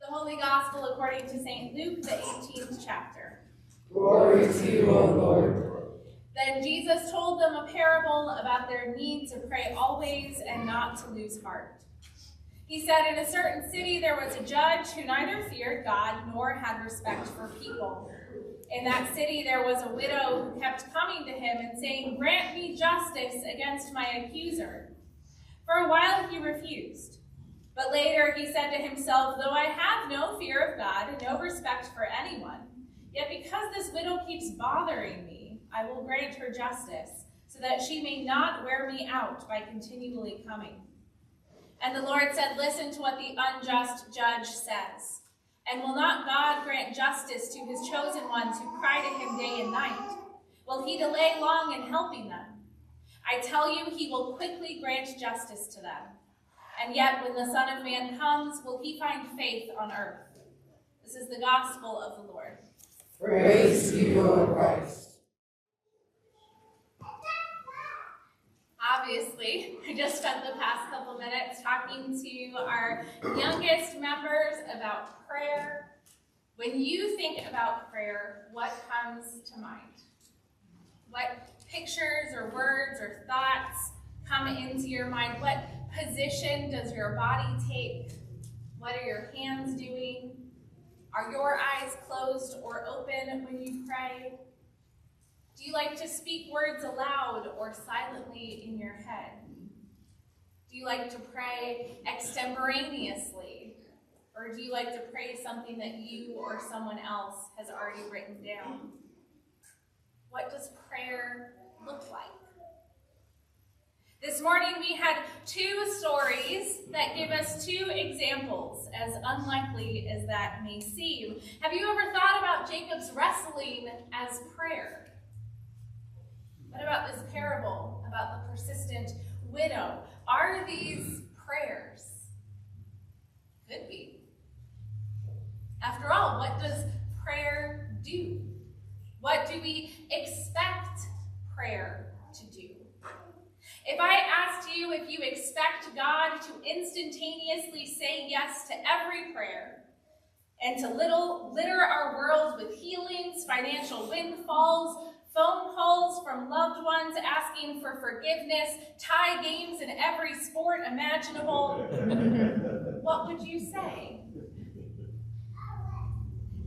The Holy Gospel according to St. Luke, the 18th chapter. Glory to you, O Lord. Then Jesus told them a parable about their need to pray always and not to lose heart. He said, in a certain city there was a judge who neither feared God nor had respect for people. In that city there was a widow who kept coming to him and saying, "Grant me justice against my accuser." For a while he refused. But later he said to himself, "Though I have no fear of God and no respect for anyone, yet because this widow keeps bothering me, I will grant her justice, so that she may not wear me out by continually coming." And the Lord said, "Listen to what the unjust judge says. And will not God grant justice to his chosen ones who cry to him day and night? Will he delay long in helping them? I tell you, he will quickly grant justice to them. And yet when the Son of Man comes, will he find faith on earth?" This is the gospel of the Lord. Praise to you, O Christ. Obviously, I just spent the past couple minutes talking to our youngest members about prayer. When you think about prayer, what comes to mind? What pictures or words or thoughts come into your mind? What position does your body take? What are your hands doing? Are your eyes closed or open when you pray? Do you like to speak words aloud or silently in your head? Do you like to pray extemporaneously? Or do you like to pray something that you or someone else has already written down? What does prayer look like? This morning we had two stories that give us two examples, as unlikely as that may seem. Have you ever thought about Jacob's wrestling as prayer? What about this parable about the persistent widow? Are these prayers? Could be. After all, what does prayer do? What do we expect prayer to do? If I asked you if you expect God to instantaneously say yes to every prayer and to litter our world with healings, financial windfalls, phone calls from loved ones asking for forgiveness, tie games in every sport imaginable, what would you say?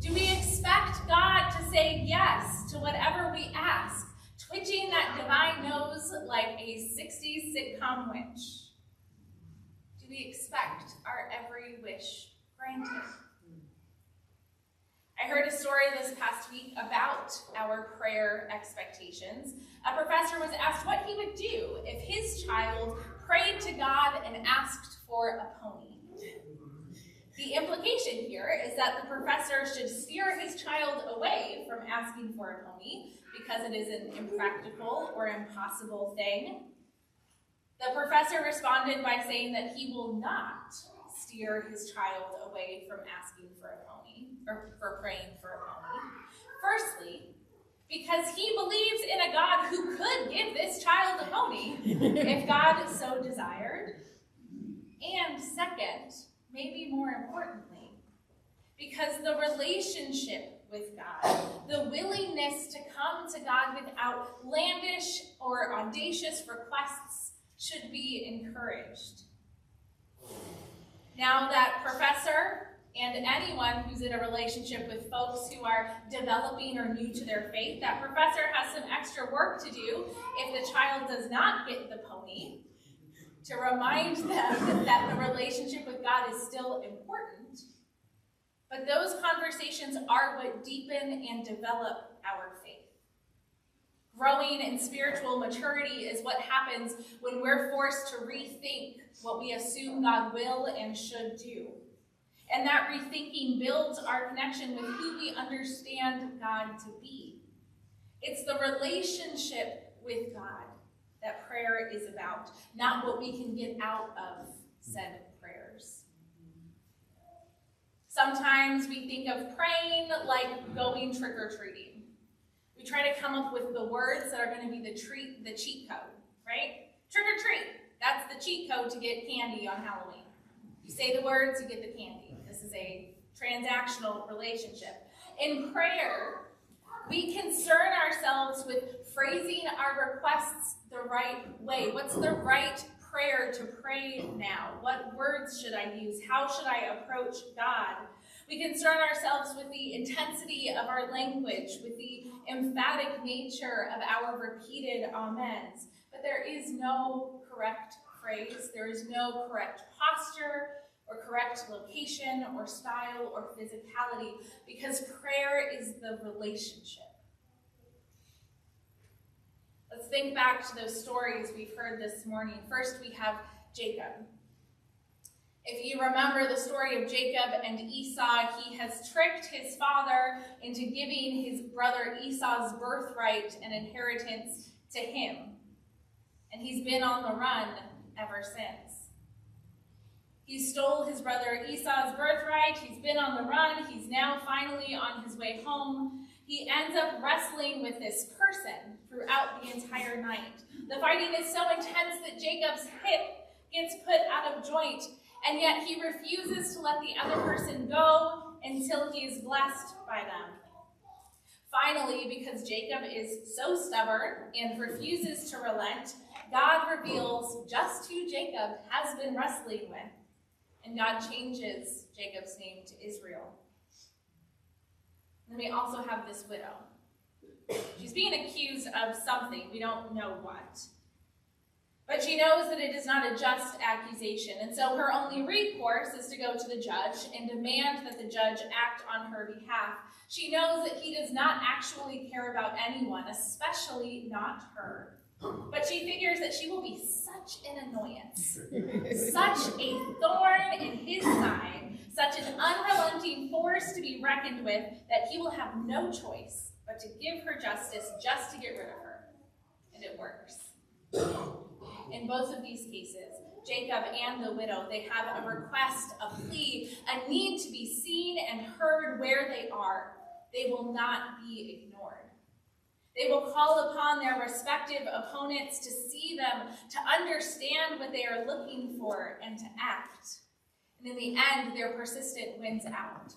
Do we expect God to say yes to whatever we ask, twitching that divine nose like a 60s sitcom witch? Do we expect our every wish granted? I heard a story this past week about our prayer expectations. A professor was asked what he would do if his child prayed to God and asked for a pony. The implication here is that the professor should steer his child away from asking for a pony because it is an impractical or impossible thing. The professor responded by saying that he will not steer his child away from asking for a pony, or for praying for a pony. Firstly, because he believes in a God who could give this child a pony if God so desired. And second, maybe more importantly, because the relationship with God, the willingness to come to God with outlandish or audacious requests should be encouraged. Now that professor and anyone who's in a relationship with folks who are developing or new to their faith, that professor has some extra work to do if the child does not get the pony, to remind them that the relationship with God is still important. But those conversations are what deepen and develop our faith. Growing in spiritual maturity is what happens when we're forced to rethink what we assume God will and should do. And that rethinking builds our connection with who we understand God to be. It's the relationship with God that prayer is about, not what we can get out of said prayers. Sometimes we think of praying like going trick-or-treating. We try to come up with the words that are going to be the cheat code, right? Trick or treat. That's the cheat code to get candy on Halloween. You say the words, you get the candy. This is a transactional relationship. In prayer, we concern ourselves with phrasing our requests the right way. What's the right prayer to pray now? What words should I use? How should I approach God? We concern ourselves with the intensity of our language, with the emphatic nature of our repeated amens. But there is no correct phrase. There is no correct posture or correct location or style or physicality, because prayer is the relationship. Let's think back to those stories we've heard this morning. First, we have Jacob. If you remember the story of Jacob and Esau, he has tricked his father into giving his brother Esau's birthright and inheritance to him. And he's been on the run ever since. He stole his brother Esau's birthright. He's been on the run. He's now finally on his way home. He ends up wrestling with this person throughout the entire night. The fighting is so intense that Jacob's hip gets put out of joint, and yet he refuses to let the other person go until he is blessed by them. Finally, because Jacob is so stubborn and refuses to relent, God reveals just who Jacob has been wrestling with, and God changes Jacob's name to Israel. Then we also have this widow. She's being accused of something. We don't know what. But she knows that it is not a just accusation, and so her only recourse is to go to the judge and demand that the judge act on her behalf. She knows that he does not actually care about anyone, especially not her. But she figures that she will be such an annoyance, such a thorn in his side, such an unrelenting force to be reckoned with, that he will have no choice but to give her justice just to get rid of her. And it works. In both of these cases, Jacob and the widow, they have a request, a plea, a need to be seen and heard where they are. They will not be ignored. They will call upon their respective opponents to see them, to understand what they are looking for, and to act. And in the end, their persistent wins out.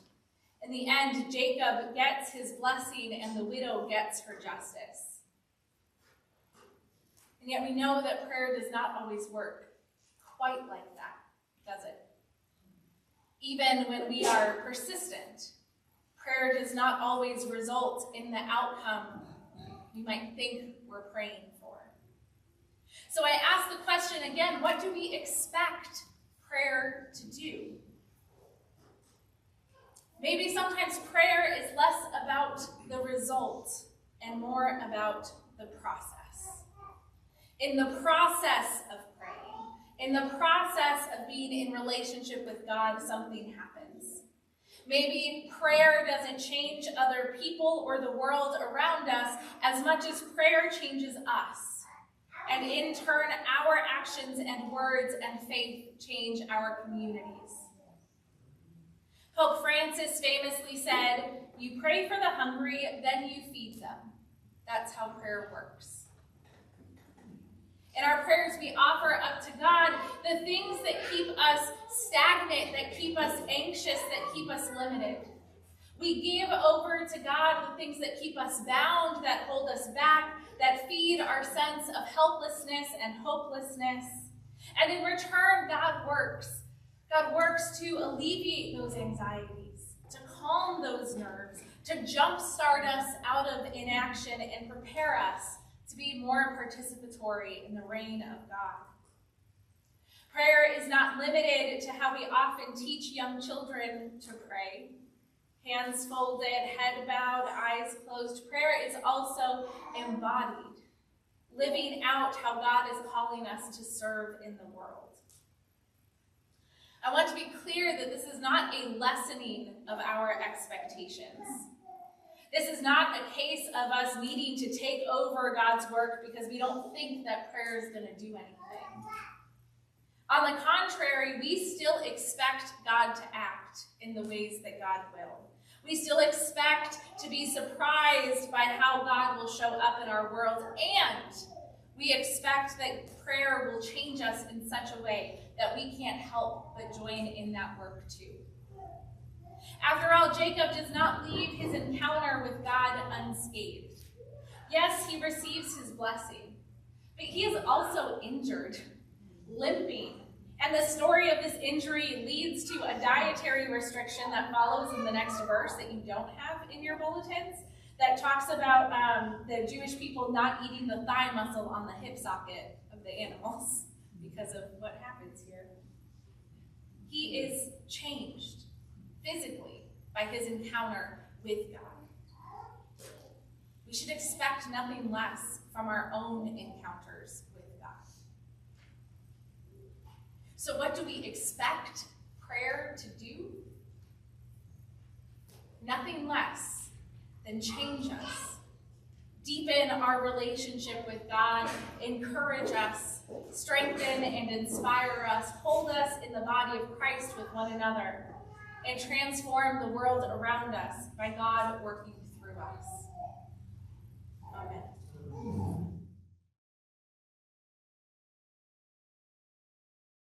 In the end, Jacob gets his blessing and the widow gets her justice. And yet we know that prayer does not always work quite like that, does it? Even when we are persistent, prayer does not always result in the outcome we might think we're praying for. So I ask the question again, what do we expect prayer to do? Maybe sometimes prayer is less about the result and more about the process. In the process of praying, in the process of being in relationship with God, something happens. Maybe prayer doesn't change other people or the world around us as much as prayer changes us. And in turn, our actions and words and faith change our communities. Pope Francis famously said, "You pray for the hungry, then you feed them." That's how prayer works. In our prayers, we offer up to God the things that keep us stagnant, that keep us anxious, that keep us limited. We give over to God the things that keep us bound, that hold us back, that feed our sense of helplessness and hopelessness. And in return, God works. God works to alleviate those anxieties, to calm those nerves, to jumpstart us out of inaction and prepare us to be more participatory in the reign of God. Prayer is not limited to how we often teach young children to pray. Hands folded, head bowed, eyes closed. Prayer is also embodied, living out how God is calling us to serve in the world. I want to be clear that this is not a lessening of our expectations. This is not a case of us needing to take over God's work because we don't think that prayer is going to do anything. On the contrary, we still expect God to act in the ways that God will. We still expect to be surprised by how God will show up in our world, and we expect that prayer will change us in such a way that we can't help but join in that work too. After all, Jacob does not leave his encounter with God unscathed. Yes, he receives his blessing, but he is also injured, limping. And the story of this injury leads to a dietary restriction that follows in the next verse that you don't have in your bulletins, that talks about the Jewish people not eating the thigh muscle on the hip socket of the animals because of what happens here. He is changed physically by his encounter with God. We should expect nothing less from our own encounters with God. So what do we expect prayer to do? Nothing less than change us, deepen our relationship with God, encourage us, strengthen and inspire us, hold us in the body of Christ with one another, and transform the world around us by God working through us.